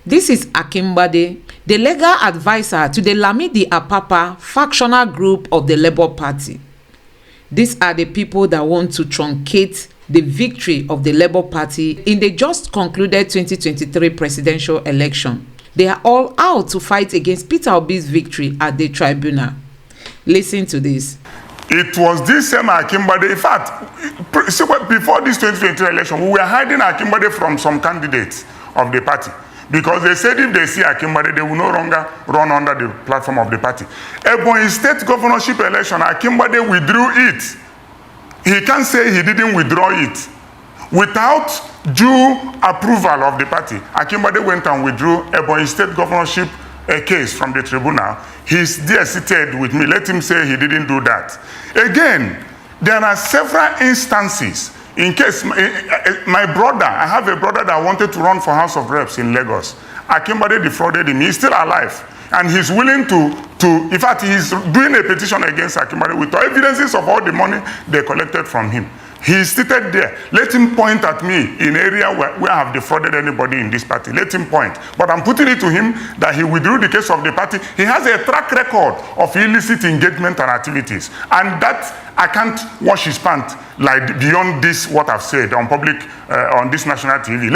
This is Akimbade, the legal advisor to the Lamidi Apapa factional group of the Labour Party. These are the people that want to truncate the victory of the Labour Party in the just concluded 2023 presidential election. They are all out to fight against Peter Obi's victory at the tribunal. Listen to this. It was this same Akimbade. In fact, before this 2023 election, we were hiding Akimbade from some candidates of the party, because they said if they see Akimbade, they will no longer run under the platform of the party. Ebonyi State governorship election, Akimbade withdrew it. He can't say he didn't withdraw it. Without due approval of the party, Akimbade went and withdrew Ebonyi State governorship case from the tribunal. He's there seated with me. Let him say he didn't do that. Again, there are several instances. In case my brother, I have a brother that wanted to run for House of Reps in Lagos. Akimbade defrauded him. He's still alive. And he's willing to, in fact, he's doing a petition against Akimbade with evidences of all the money they collected from him. He's seated there. Let him point at me in area where I have defrauded anybody in this party. Let him point. But I'm putting it to him that he withdrew the case of the party. He has a track record of illicit engagement and activities. And that, I can't wash his pants like beyond this, what I've said on public, on this national TV.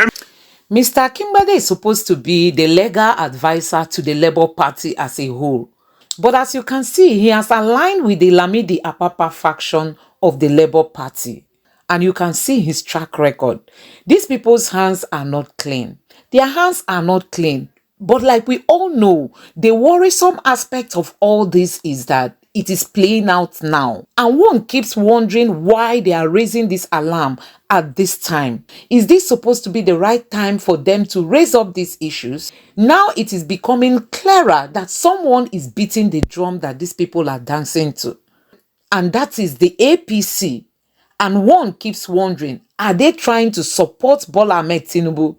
Mr. Akimbade is supposed to be the legal advisor to the Labour Party as a whole. But as you can see, he has aligned with the Lamidi Apapa faction of the Labour Party. And you can see his track record. These people's hands are not clean. Their hands are not clean. But like we all know, the worrisome aspect of all this is that it is playing out now. And one keeps wondering why they are raising this alarm at this time. Is this supposed to be the right time for them to raise up these issues? Now it is becoming clearer that someone is beating the drum that these people are dancing to. And that is the APC. And one keeps wondering, are they trying to support Bola Ahmed Tinubu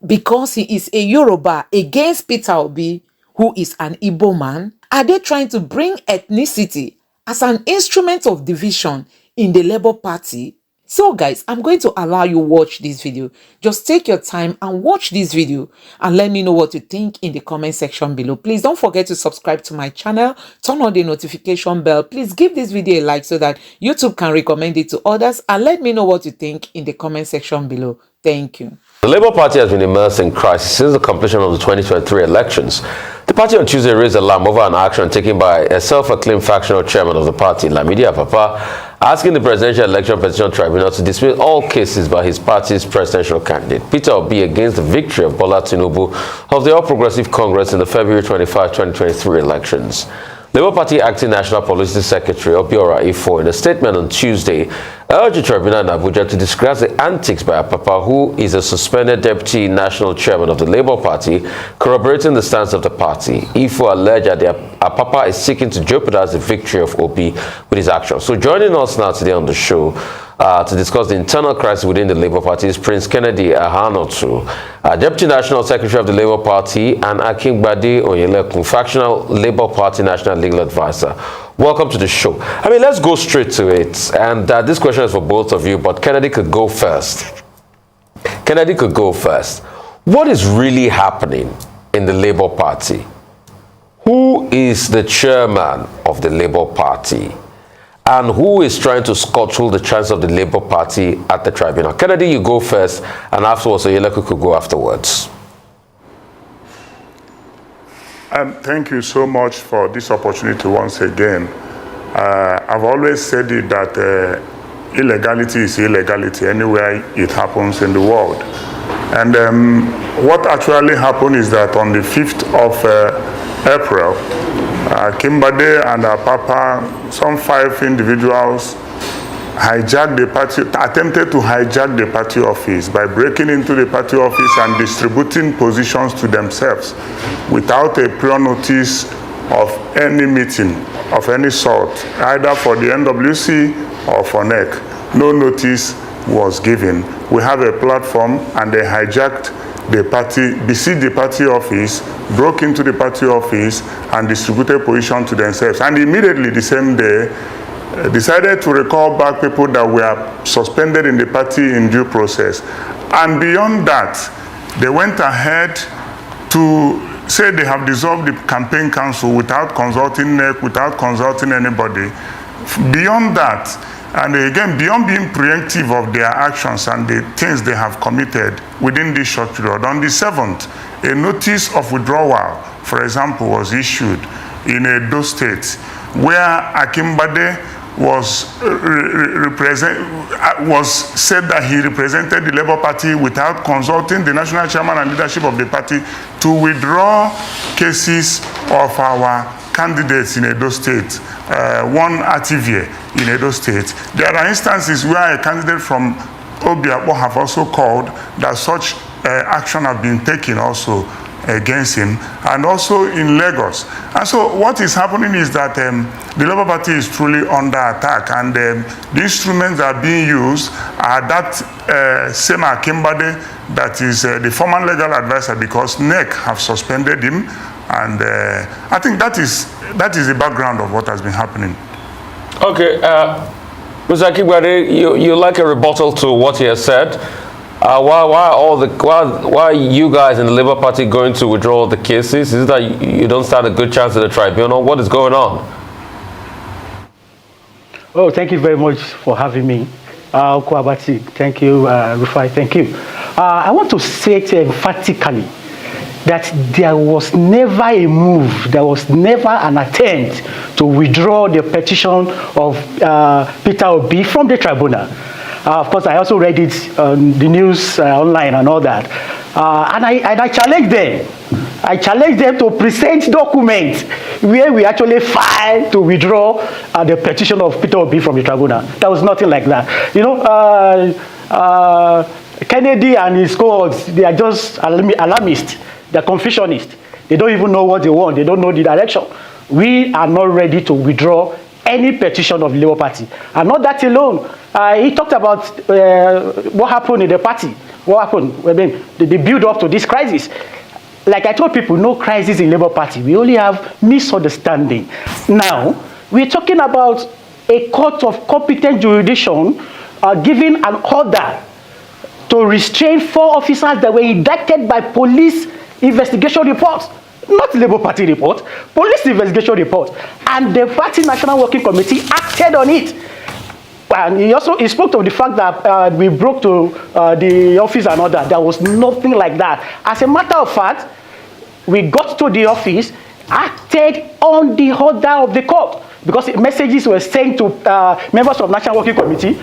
because he is a Yoruba against Peter Obi, who is an Igbo man? Are they trying to bring ethnicity as an instrument of division in the Labour Party? So guys, I'm going to allow you watch this video. Just take your time and watch this video and let me know what you think in the comment section below. Please don't forget to subscribe to my channel, turn on the notification bell. Please give this video a like so that YouTube can recommend it to others, and let me know what you think in the comment section below. Thank you. The Labour Party has been immersed in crisis since the completion of the 2023 elections. The party on Tuesday raised alarm over an action taken by a self-acclaimed factional chairman of the party, Lamidi Apapa, asking the Presidential Election Petition Tribunal to dismiss all cases by his party's presidential candidate, Peter Obi, against the victory of Bola Tinubu of the All Progressive Congress in the February 25, 2023 elections. Labour Party Acting National Policy Secretary Obiora Ifo, in a statement on Tuesday, urged the tribunal in Abuja to disgrace the antics by Apapa, who is a suspended deputy national chairman of the Labour Party, corroborating the stance of the party. Ifo alleged that Apapa is seeking to jeopardize the victory of Obi with his actions. So joining us now today on the show to discuss the internal crisis within the Labour Party is Prince Kennedy Ahanotu, Deputy National Secretary of the Labour Party, and Akimbade Onyelekun, factional Labour Party National Legal Advisor. Welcome to the show. I mean, let's go straight to it. And this question is for both of you, but Kennedy could go first. Kennedy could go first. What is really happening in the Labour Party? Who is the chairman of the Labour Party? And who is trying to scuttle the chance of the Labour Party at the tribunal? Kennedy, you go first, and afterwards, Oyeleku could go afterwards. Thank you so much for this opportunity once again. I've always said it that illegality is illegality anywhere it happens in the world. And what actually happened is that on the 5th of April, Akimbade and Apapa, some 5 individuals, attempted to hijack the party office by breaking into the party office and distributing positions to themselves without a prior notice of any meeting of any sort, either for the NWC or for NEC. No notice was given. We have a platform, and they hijacked the party, besieged the party office, broke into the party office, and distributed position to themselves. And immediately the same day, decided to recall back people that were suspended in the party in due process. And beyond that, they went ahead to say they have dissolved the campaign council without consulting NEC, without consulting anybody. Beyond that, and again, beyond being preemptive of their actions and the things they have committed within this short period, on the 7th, a notice of withdrawal, for example, was issued in Edo State, where Akimbade was said that he represented the Labour Party without consulting the national chairman and leadership of the party to withdraw cases of our candidates in Edo State, one Ativie in Edo State. There are instances where a candidate from Obi have also called that such action have been taken also against him, and also in Lagos. And so what is happening is that the Labour Party is truly under attack, and the instruments that are being used are that same Akimbade that is the former legal advisor, because NEC have suspended him, and I think that is the background of what has been happening. Okay, Mr. Akimbade, you like a rebuttal to what he has said? Why are you guys in the Labour Party going to withdraw the cases? Is it that you don't stand a good chance at the tribunal? What is going on? Oh, thank you very much for having me. Kwabati, thank you. Rufai, thank you. I want to say it emphatically that there was never a move, there was never an attempt to withdraw the petition of Peter Obi from the tribunal. Of course, I also read it on the news online and all that. And I challenge them. I challenge them to present documents where we actually filed to withdraw the petition of Peter Obi from the tribunal. There was nothing like that. You know, Kennedy and his cohorts, they are just alarmists. They're confusionists. They don't even know what they want. They don't know the direction. We are not ready to withdraw any petition of the Labour Party. And not that alone. He talked about what happened in the party. What happened? I mean, the build up to this crisis. Like I told people, no crisis in Labour Party. We only have misunderstanding. Now, we're talking about a court of competent jurisdiction giving an order to restrain 4 officers that were indicted by police investigation reports. Not Labour Party report, police investigation report. And the party National Working Committee acted on it. And he spoke of the fact that we broke to the office and all that. There was nothing like that. As a matter of fact, we got to the office, acted on the order of the court, because messages were sent to members of National Working Committee.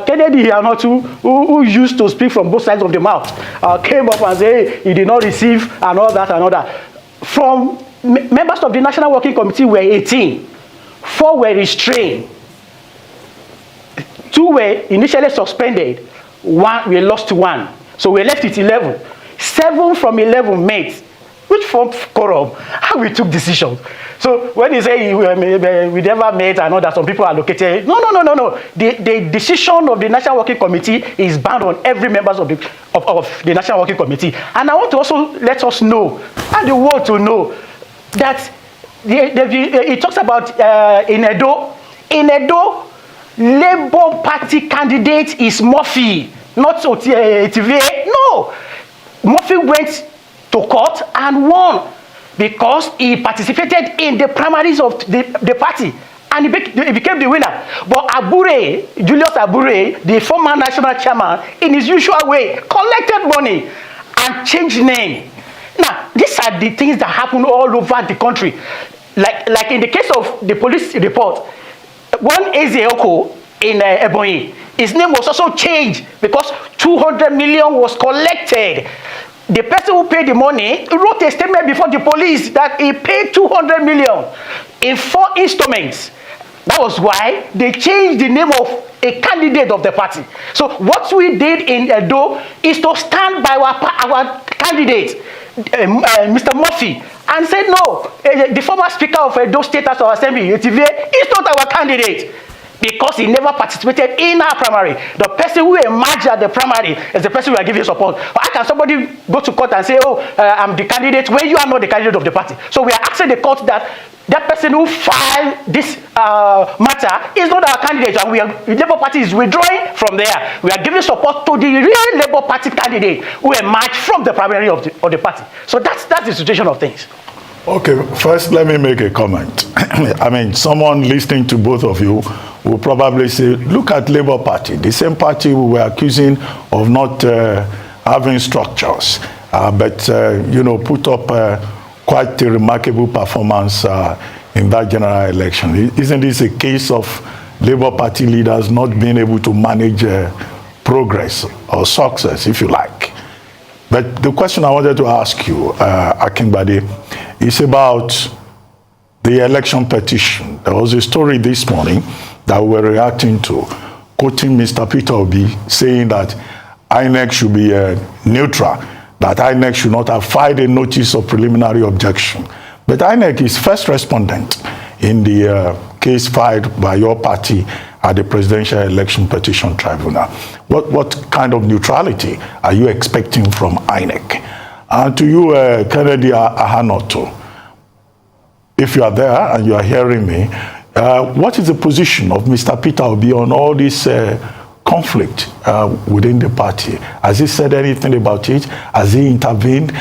Kennedy and not who used to speak from both sides of the mouth, came up and said, hey, he did not receive and all that and all that. From members of the National Working Committee were 18. 4 were restrained. 2 were initially suspended. 1, we lost 1. So we left it 11. 7 from 11 met, which formed quorum. How we took decisions. So when you say we never met and all that, some people are located. No. The decision of the National Working Committee is bound on every member of the National Working Committee. And I want to also let us know, and the world to know, that it talks about in Edo, Labour Party candidate is Murphy, not Ativie. No, Murphy went to court and won because he participated in the primaries of the party, and he became the winner. But Abure, Julius Abure, the former national chairman, in his usual way, collected money and changed name. Now, these are the things that happen all over the country. Like in the case of the police report, one Ezeoko in Ebonyi, his name was also changed because 200 million was collected. The person who paid the money wrote a statement before the police that he paid 200 million in 4 installments. That was why they changed the name of a candidate of the party. So what we did in Edo is to stand by our candidate, Mr. Murphy, and said no, the former speaker of Edo State House of Assembly, Ativie, is not our candidate. because he never participated in our primary. The person who emerged at the primary is the person we are giving support. How can somebody go to court and say, oh, I'm the candidate, when you are not the candidate of the party? So we are asking the court that that person who filed this matter is not our candidate, and the Labour Party is withdrawing from there. We are giving support to the real Labour Party candidate who emerged from the primary of the party. So that's the situation of things. Okay, first let me make a comment. I mean, someone listening to both of you will probably say, look at Labour Party, the same party we were accusing of not having structures, but put up quite a remarkable performance in that general election. Isn't this a case of Labour Party leaders not being able to manage progress or success, if you like? But the question I wanted to ask you, Akingbade, is about the election petition. There was a story this morning that we were reacting to, quoting Mr. Peter Obi, saying that INEC should be neutral, that INEC should not have filed a notice of preliminary objection. But INEC is first respondent in the case filed by your party at the Presidential Election Petition Tribunal. What kind of neutrality are you expecting from INEC? And to you, Kennedy Ahanoto, if you are there and you are hearing me, what is the position of Mr. Peter Obi on all this conflict within the party? Has he said anything about it? Has he intervened?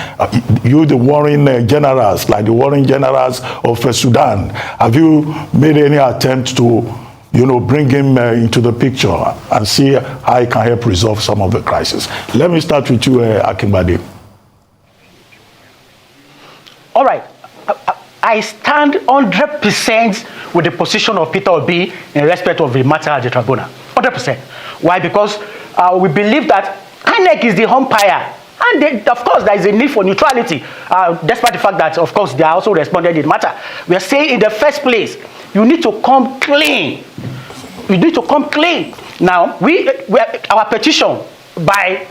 You, the warring generals, like the warring generals of Sudan, have you made any attempt to, bring him into the picture and see how he can help resolve some of the crisis? Let me start with you, Akingbade. All right. I stand 100% with the position of Peter Obi in respect of the matter at the tribunal. 100%. Why? Because we believe that INEC is the umpire. And of course, there is a need for neutrality, despite the fact that, of course, they are also responded in the matter. We are saying in the first place, you need to come clean. You need to come clean. Now, our petition by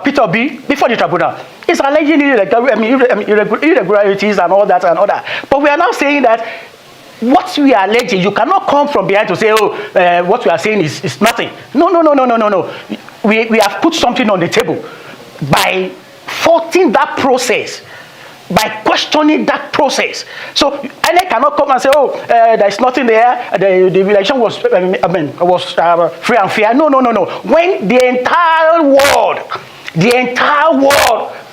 Peter Obi before the tribunal is alleging irregularities and all that and all that. But we are now saying that what we are alleging, you cannot come from behind to say, what we are saying is nothing. No. We have put something on the table by faulting that process, by questioning that process. So INEC cannot come and say, there's nothing there, the election was free and fair. No. When the entire world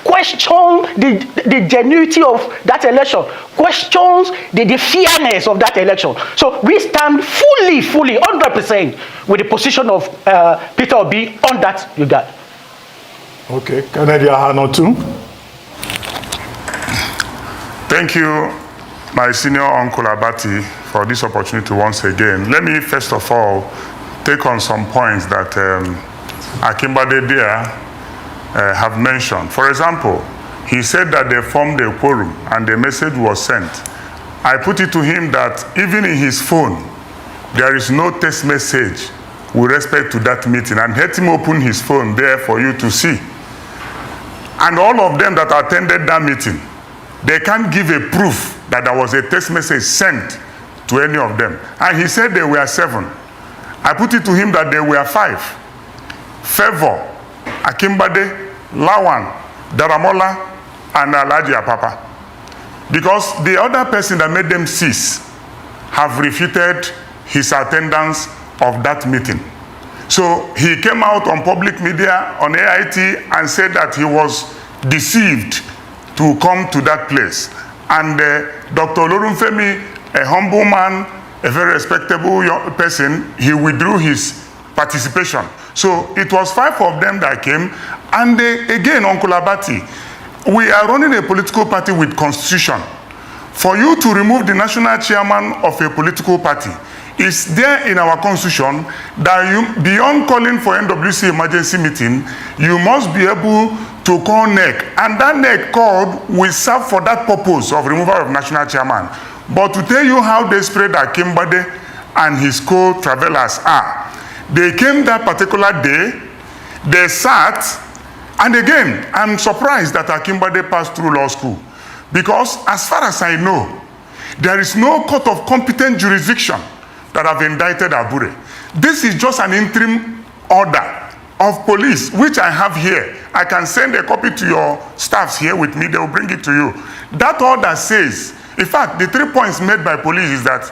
question the genuinity of that election, questions the fairness of that election. So we stand fully, 100% with the position of Peter Obi on that regard. Okay, Kennedy Ahanotu. Thank you, my senior uncle Abati, for this opportunity once again. Let me first of all take on some points that Akingbade there have mentioned. For example, he said that they formed a quorum and the message was sent. I put it to him that even in his phone, there is no text message with respect to that meeting, and let him open his phone there for you to see. And all of them that attended that meeting, they can't give a proof that there was a text message sent to any of them. And he said they were 7. I put it to him that they were 5. Favor, Akingbade, Lawan, Daramola, and Alhaji Apapa. Because the other person that made them cease have refuted his attendance of that meeting. So he came out on public media, on AIT, and said that he was deceived to come to that place. And Dr. Olorunfemi, a humble man, a very respectable young person, he withdrew his participation. So it was 5 of them that came. And again, Uncle Abati, we are running a political party with constitution. For you to remove the national chairman of a political party, is there in our constitution that you, beyond calling for NWC emergency meeting, you must be able to call NEC, and that NEC called will serve for that purpose of removal of national chairman. But to tell you how desperate Akingbade and his co-travelers are, they came that particular day, they sat, and again, I'm surprised that Akingbade passed through law school, because as far as I know, there is no court of competent jurisdiction that have indicted Abure. This is just an interim order of police, which I have here. I can send a copy to your staffs here with me. They will bring it to you. That order says, in fact, the 3 points made by police is that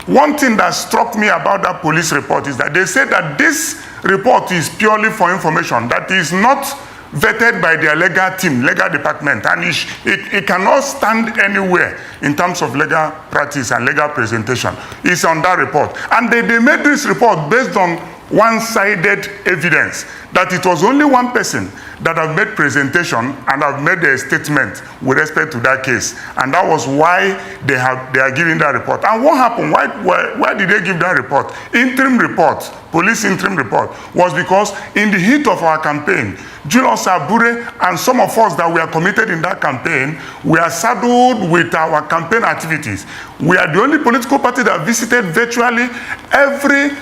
one thing that struck me about that police report is that they said that this report is purely for information, that is not vetted by their legal team, legal department, and it cannot stand anywhere in terms of legal practice and legal presentation. It's on that report. And they made this report based on one-sided evidence, that it was only one person that have made presentation and have made a statement with respect to that case. And that was why they are giving that report. And what happened? Why did they give that report? Interim report, police interim report, was because in the heat of our campaign, Julius Abure and some of us that were committed in that campaign, we are saddled with our campaign activities. We are the only political party that visited virtually every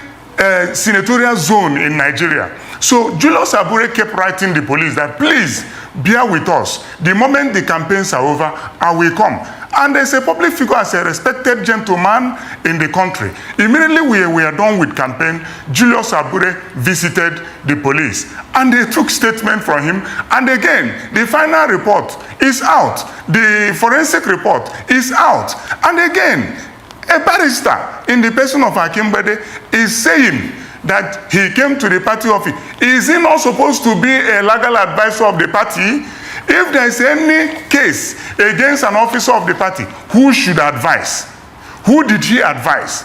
senatorial zone in Nigeria. So Julius Abure kept writing the police that, please bear with us. The moment the campaigns are over, I will come. And as a public figure, as a respected gentleman in the country, immediately we were done with campaign, Julius Abure visited the police. And they took statement from him. And again, the final report is out. The forensic report is out. And again, a barrister in the person of Akimbade is saying that he came to the party office. Is he not supposed to be a legal advisor of the party? If there is any case against an officer of the party, who should advise? Who did he advise?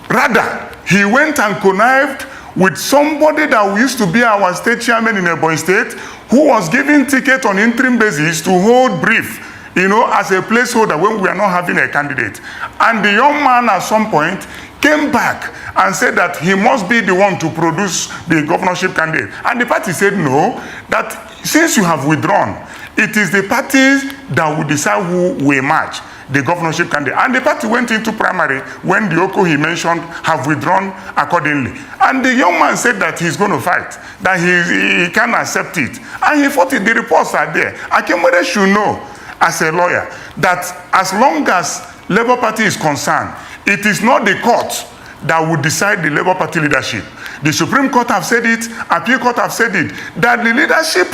Rather, he went and connived with somebody that used to be our state chairman in Ebonyi State, who was given ticket on interim basis to hold brief, you know, as a placeholder when we are not having a candidate. And the young man at some point came back and said that he must be the one to produce the governorship candidate. And the party said no, that since you have withdrawn, it is the parties that will decide who will match the governorship candidate. And the party went into primary when the Oko he mentioned have withdrawn accordingly. And the young man said that he's going to fight, that he can't accept it. And he fought it. The reports are there. Akimbade should know, as a lawyer, that as long as Labour Party is concerned, it is not the court that will decide the Labour Party leadership. The Supreme Court have said it, Appeal Court have said it, that the leadership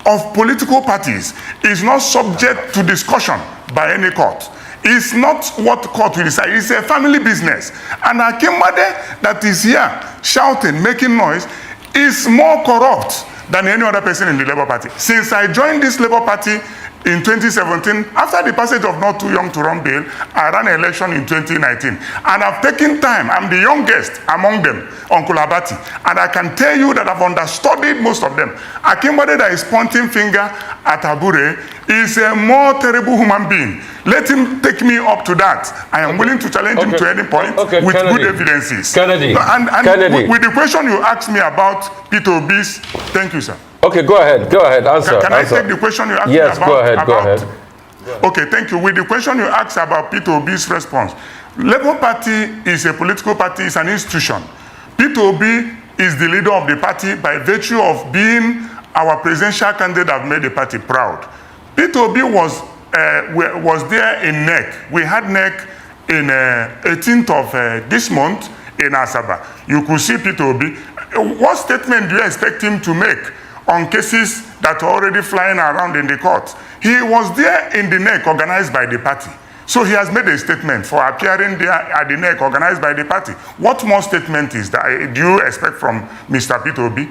of political parties is not subject to discussion by any court. It's not what court will decide. It's a family business. And Akimbade that is here shouting, making noise, is more corrupt than any other person in the Labour Party. Since I joined this Labour Party in 2017, after the passage of Not Too Young to Run Bill, I ran an election in 2019. And I've taken time, I'm the youngest among them, Uncle Abati. And I can tell you that I've understudied most of them. Akimbade that is pointing finger at Abure is a more terrible human being. Let him take me up to that. I am willing to challenge him to any point with Kennedy. good evidences. Kennedy. And with the question you asked me about Peter Obi's, thank you, sir. Okay, go ahead, answer. Can I take the question you asked me about? Yes, go ahead. Okay, thank you. With the question you asked about Peter Obi's response, Labour Party is a political party, it's an institution. Peter Obi is the leader of the party by virtue of being our presidential candidate that made the party proud. Peter Obi was there in NEC. We had NEC in 18th of this month in Asaba. You could see Peter Obi. What statement do you expect him to make on cases that are already flying around in the court? He was there in the NEC organized by the party. So he has made a statement for appearing there at the NEC organized by the party. What more statement is that do you expect from Mr. Peter Obi?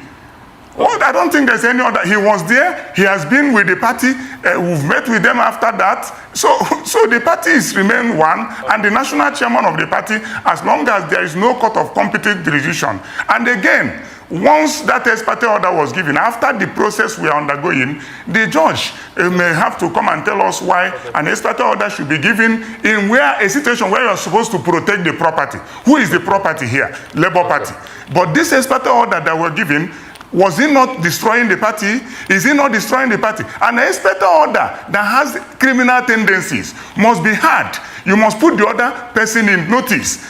Well, I don't think there's any other. He was there. He has been with the party. We've met with them after that. So the party is remain one, and the national chairman of the party, as long as there is no court of competent jurisdiction. And again, once that ex parte order was given, after the process we are undergoing, the judge may have to come and tell us why an ex parte order should be given in a situation where you are supposed to protect the property. Who is the property here? Labour Party. But this ex parte order that were given, was he not destroying the party? Is he not destroying the party? An ex parte order that has criminal tendencies must be had. You must put the other person in notice.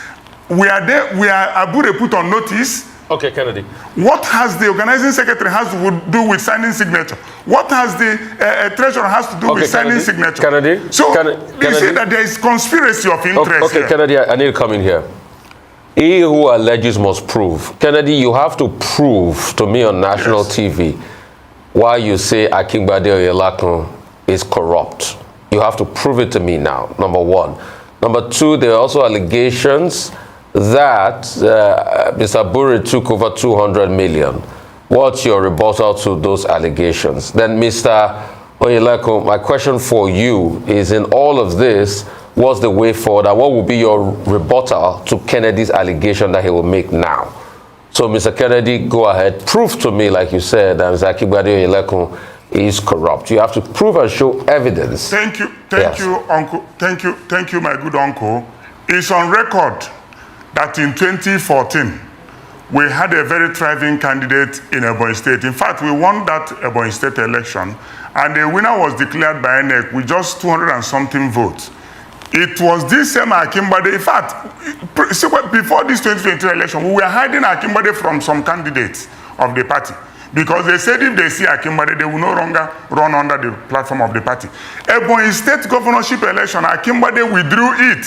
We are Abure put on notice. Okay, Kennedy. What has the organizing secretary has to do with signing signature? What has the treasurer has to do with signing signature? Kennedy. So you see that there is conspiracy of interest Okay, here. Kennedy, I need to come in here. He who alleges must prove. Kennedy, you have to prove to me on national TV why you say Akingbade Oyelakun is corrupt. You have to prove it to me now, number one. Number two, there are also allegations that Mr. Bure took over 200 million. What's your rebuttal to those allegations? Then, Mr. Oyelakun, my question for you is, in all of this, what's the way forward, and what will be your rebuttal to Kennedy's allegation that he will make now? So, Mr. Kennedy, go ahead. Prove to me, like you said, that Mr. Akingbade Oyelakun is corrupt. You have to prove and show evidence. Thank you, Uncle. Thank you, my good uncle. It's on record that in 2014, we had a very thriving candidate in Ebonyi State. In fact, we won that Ebonyi State election, and the winner was declared by INEC with just 200 and something votes. It was this same Akingbade. In fact, before this 2023 election, we were hiding Akingbade from some candidates of the party, because they said if they see Akingbade, they will no longer run under the platform of the party. Ebonyi State governorship election, Akingbade withdrew it.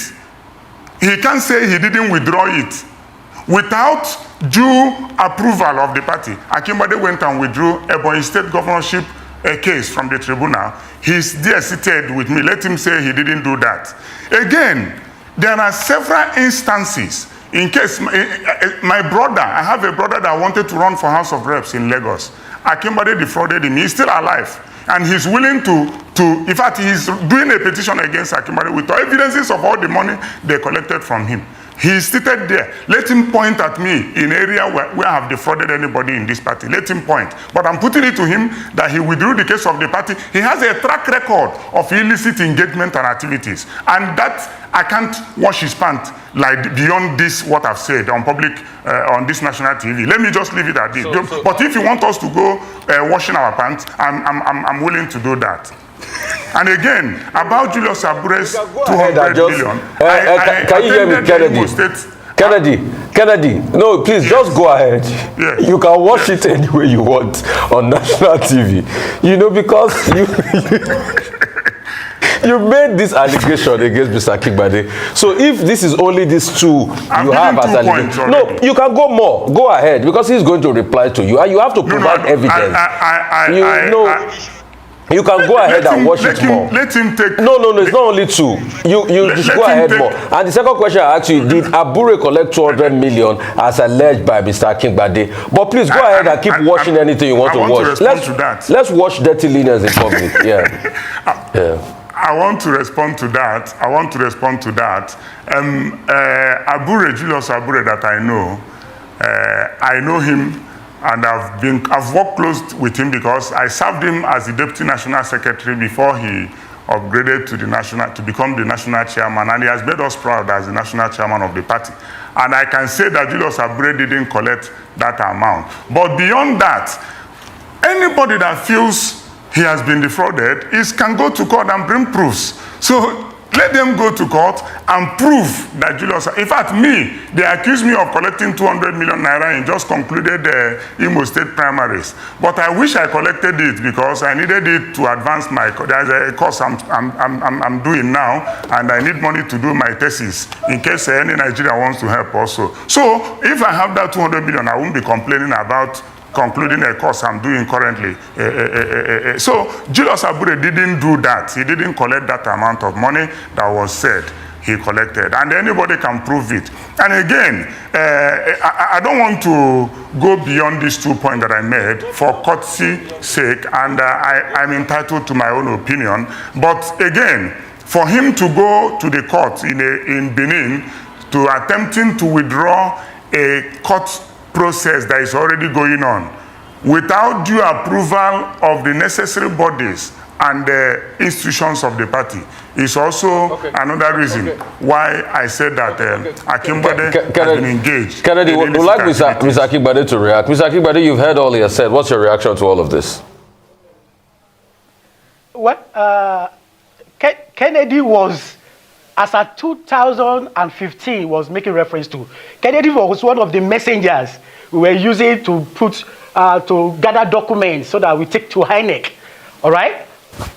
He can't say he didn't withdraw it. Without due approval of the party, Akingbade went and withdrew Ebonyi State governorship case from the tribunal. He's there seated with me. Let him say he didn't do that. Again, there are several instances. In case my brother, I have a brother that wanted to run for House of Reps in Lagos. Akingbade defrauded him. He's still alive, and he's willing to in fact, he's doing a petition against Akingbade with evidences of all the money they collected from him. He's seated there. Let him point at me in area where I have defrauded anybody in this party. Let him point. But I'm putting it to him that he withdrew the case of the party. He has a track record of illicit engagement and activities. And that, I can't wash his pants like beyond this, what I've said on public, on this national TV. Let me just leave it at this. But if you want us to go washing our pants, I'm willing to do that. And again, about Julius Abure's 200 million, can you hear me, Kennedy? Kennedy, no, please, just go ahead. Yes. You can watch it any way you want on national TV. You know, because you made this allegation against Mr. Akingbade. So if this is only these two you have as allegation, no, you can go more. Go ahead, because he's going to reply to you, and you have to provide evidence. You can go ahead and watch it more. Let him take. No, it's not only two. You just go ahead more. And the second question I asked you, did Abure collect 200 million as alleged by Mr. Akingbade? But please go ahead and keep watching anything you want to watch. Let's watch Dirty Lenience in public. I want to respond to that. Abure, Julius Abure, that I know him. And I've worked close with him because I served him as the Deputy National Secretary before he upgraded to become the National Chairman, and he has made us proud as the National Chairman of the party. And I can say that Julius Abure didn't collect that amount. But beyond that, anybody that feels he has been defrauded can go to court and bring proofs. So let them go to court and prove that Julius. In fact, they accuse me of collecting 200 million naira in just concluded Imo State primaries. But I wish I collected it because I needed it to advance my. There's a course I'm doing now, and I need money to do my thesis in case any Nigerian wants to help also. So if I have that 200 million, I won't be complaining about concluding a course I'm doing currently. So Julius Abure didn't do that. He didn't collect that amount of money that was said he collected. And anybody can prove it. And again, I don't want to go beyond these 2 points that I made for courtesy sake, and I'm entitled to my own opinion. But again, for him to go to the court in Benin to attempting to withdraw a court process that is already going on without due approval of the necessary bodies and the institutions of the party is also another reason why I said that Akingbade has been engaged. Kennedy, would like Mr. Akingbade to react. Mr. Akingbade, you've heard all he has said. What's your reaction to all of this? Well, Kennedy was, as at 2015 was making reference to, Kennedy was one of the messengers we were using to put to gather documents so that we take to INEC. All right.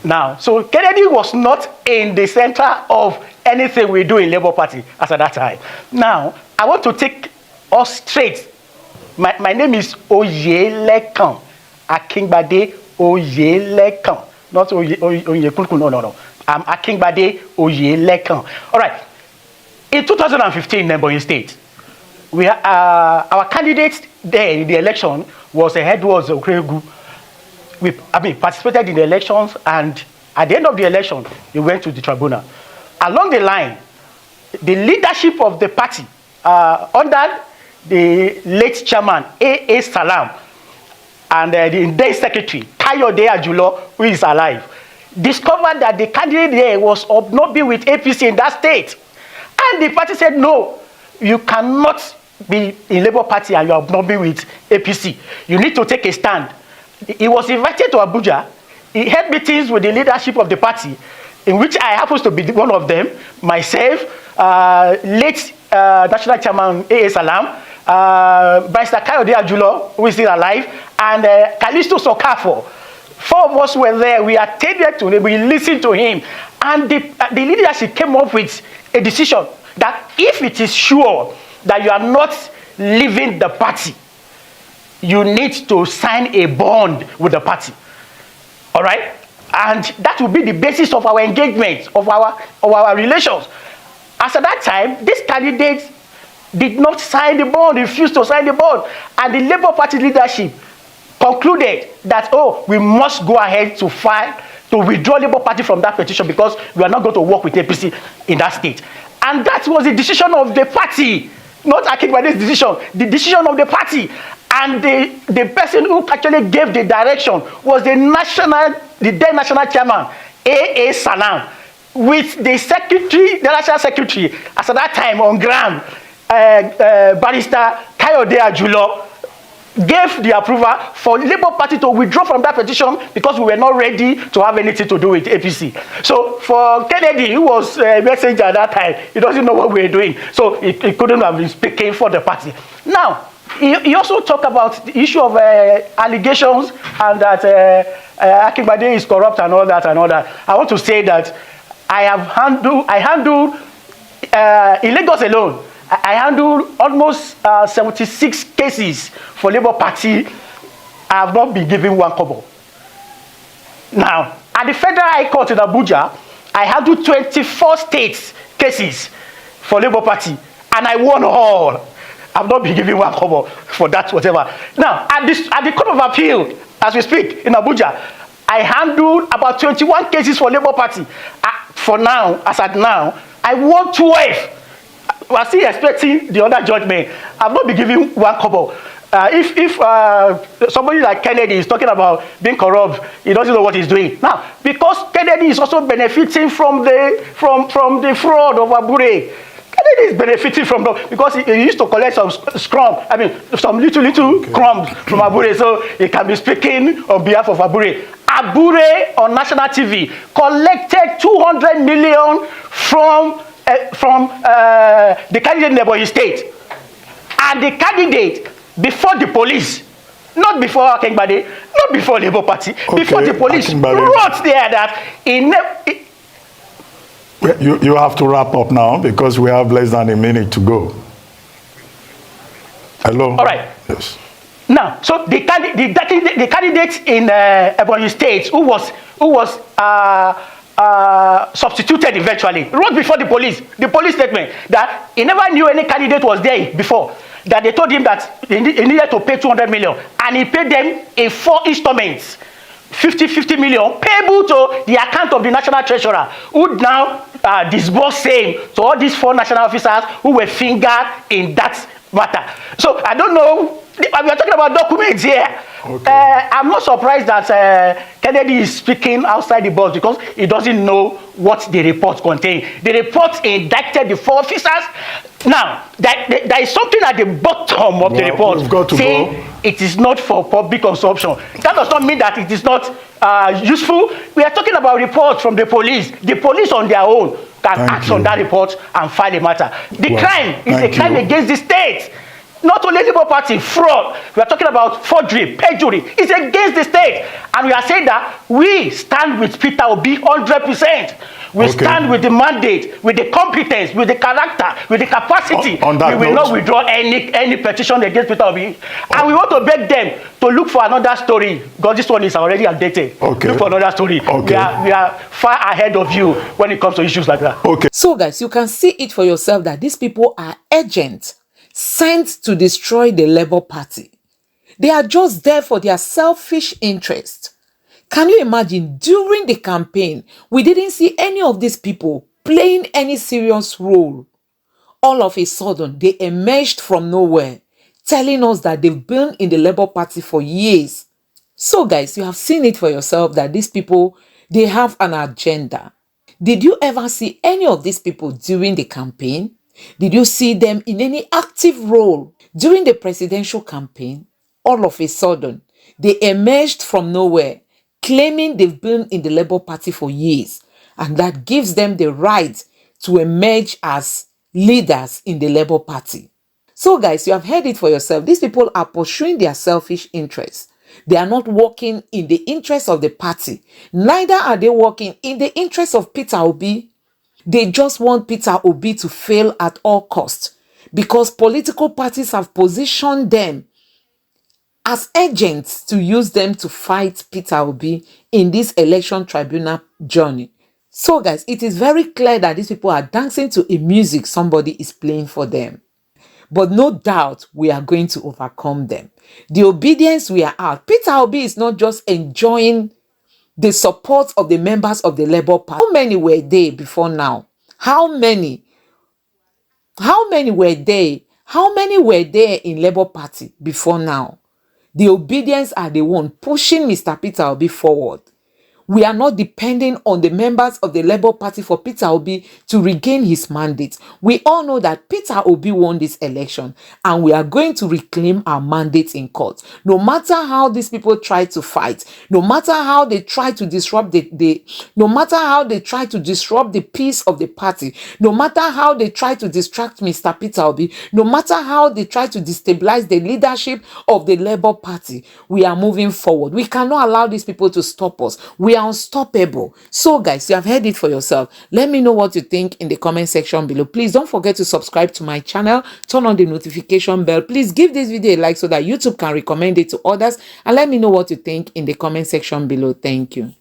Now, so Kennedy was not in the center of anything we do in Labour Party as at that time. Now, I want to take us straight. My name is Oyelekan Akingbade Oyelekan. Not Oyekunku, no. I'm Akingbade Oyelekan. All right. In 2015 in Ebonyi State, our candidate there in the election was Edwards Okregu. We participated in the elections, and at the end of the election, we went to the tribunal. Along the line, the leadership of the party, under the late chairman, A.A. Salam, and the day secretary, Kayode Ajulo, who is alive, discovered that the candidate there was obnobbing with APC in that state. And the party said, no, you cannot be in Labour Party and you are obnobbing with APC. You need to take a stand. He was invited to Abuja. He had meetings with the leadership of the party, in which I happen to be one of them, myself, late National Chairman A.A. Salam, Barrister Kayode Ajulo, who is still alive, and Kalisto Sokafo. 4 of us were there. We attended to him. We listened to him. And the leadership came up with a decision that if it is sure that you are not leaving the party, you need to sign a bond with the party. All right? And that will be the basis of our engagement, of our relations. As at that time, this candidate did not sign the bond, refused to sign the bond. And the Labour Party leadership concluded that, we must go ahead to file, to withdraw Labour Party from that petition because we are not going to work with APC in that state. And that was the decision of the party, not Akingbade's decision, the decision of the party. And the person who actually gave the direction was the then national chairman, A.A. Salam, with the secretary, the national secretary, as at that time on ground, Barrister Kayode Ajulo, gave the approval for Labour Party to withdraw from that petition because we were not ready to have anything to do with APC. So for Kennedy, who was a messenger at that time, he doesn't know what we were doing. So he couldn't have been speaking for the party. Now, he also talked about the issue of allegations and that Akingbade is corrupt and all that and all that. I want to say that I handled in Lagos alone, I handled almost 76 cases for Labour Party. I have not been given 1 kobo. Now, at the Federal High Court in Abuja, I handled 24 states cases for Labour Party, and I won all. I've not been given 1 kobo for that, whatever. Now, at the Court of Appeal, as we speak, in Abuja, I handled about 21 cases for Labour Party. For now, as at now, I won 12. We are still expecting the other judgment. I've not been given 1 kobo. If somebody like Kennedy is talking about being corrupt, he doesn't know what he's doing. Now, because Kennedy is also benefiting from the fraud of Abure. Kennedy is benefiting from that because he used to collect some some little crumbs from Abure, so he can be speaking on behalf of Abure. Abure on national TV collected 200 million from the candidate in Ebonyi State, and the candidate before the police, not before Akingbade, not before Labour Party, before the police wrote there that you have to wrap up now because we have less than a minute to go. Hello. All right. Yes. Now, so the candidate in Ebonyi State who was substituted eventually wrote before the police statement that he never knew any candidate was there before, that they told him that he needed to pay 200 million, and he paid them in 4 installments, 50 million payable to the account of the national treasurer, who now disbursed same to all these 4 national officers who were fingered in that matter. So I don't know, we are talking about documents here. Okay. I'm not surprised that Kennedy is speaking outside the box because he doesn't know what the report contains. The report indicted the 4 officers. Now, there is something at the bottom of the report saying it is not for public consumption. That does not mean that it is not useful. We are talking about reports from the police. The police on their own can act on that report and file a matter. The crime is a crime against the state. Not only Labour Party, fraud. We are talking about forgery, perjury. It's against the state. And we are saying that we stand with Peter Obi 100%. We stand with the mandate, with the competence, with the character, with the capacity. On that we will note, not withdraw any petition against Peter Obi. And we want to beg them to look for another story, because this one is already outdated. Okay. Look for another story. Okay. We are far ahead of you when it comes to issues like that. Okay. So guys, you can see it for yourself that these people are agents sent to destroy the Labour Party. They are just there for their selfish interest. Can you imagine, during the campaign, we didn't see any of these people playing any serious role. All of a sudden, they emerged from nowhere, telling us that they've been in the Labour Party for years. So guys, you have seen it for yourself that these people, they have an agenda. Did you ever see any of these people during the campaign? Did you see them in any active role during the presidential campaign? All of a sudden, they emerged from nowhere, claiming they've been in the Labour Party for years, and that gives them the right to emerge as leaders in the Labour Party. So guys, you have heard it for yourself. These people are pursuing their selfish interests. They are not working in the interest of the party. Neither are they working in the interest of Peter Obi. They just want Peter Obi to fail at all costs, because political parties have positioned them as agents to use them to fight Peter Obi in this election tribunal journey. So guys, it is very clear that these people are dancing to a music somebody is playing for them. But no doubt we are going to overcome them. The obedience we are out. Peter Obi is not just enjoying the support of the members of the Labour Party. How many were they before now? How many were they? How many were there in Labour Party before now? The obedience are the one pushing Mr. Peter Obi forward. We are not depending on the members of the Labour Party for Peter Obi to regain his mandate. We all know that Peter Obi won this election, and we are going to reclaim our mandate in court. No matter how these people try to fight, no matter how they try to disrupt the peace of the party, no matter how they try to distract Mr. Peter Obi, no matter how they try to destabilize the leadership of the Labour Party, we are moving forward. We cannot allow these people to stop us. We are unstoppable. So guys, you have heard it for yourself. Let me know what you think in the comment section below. Please don't forget to subscribe to my channel, turn on the notification bell. Please give this video a like so that YouTube can recommend it to others, and let me know what you think in the comment section below. Thank you.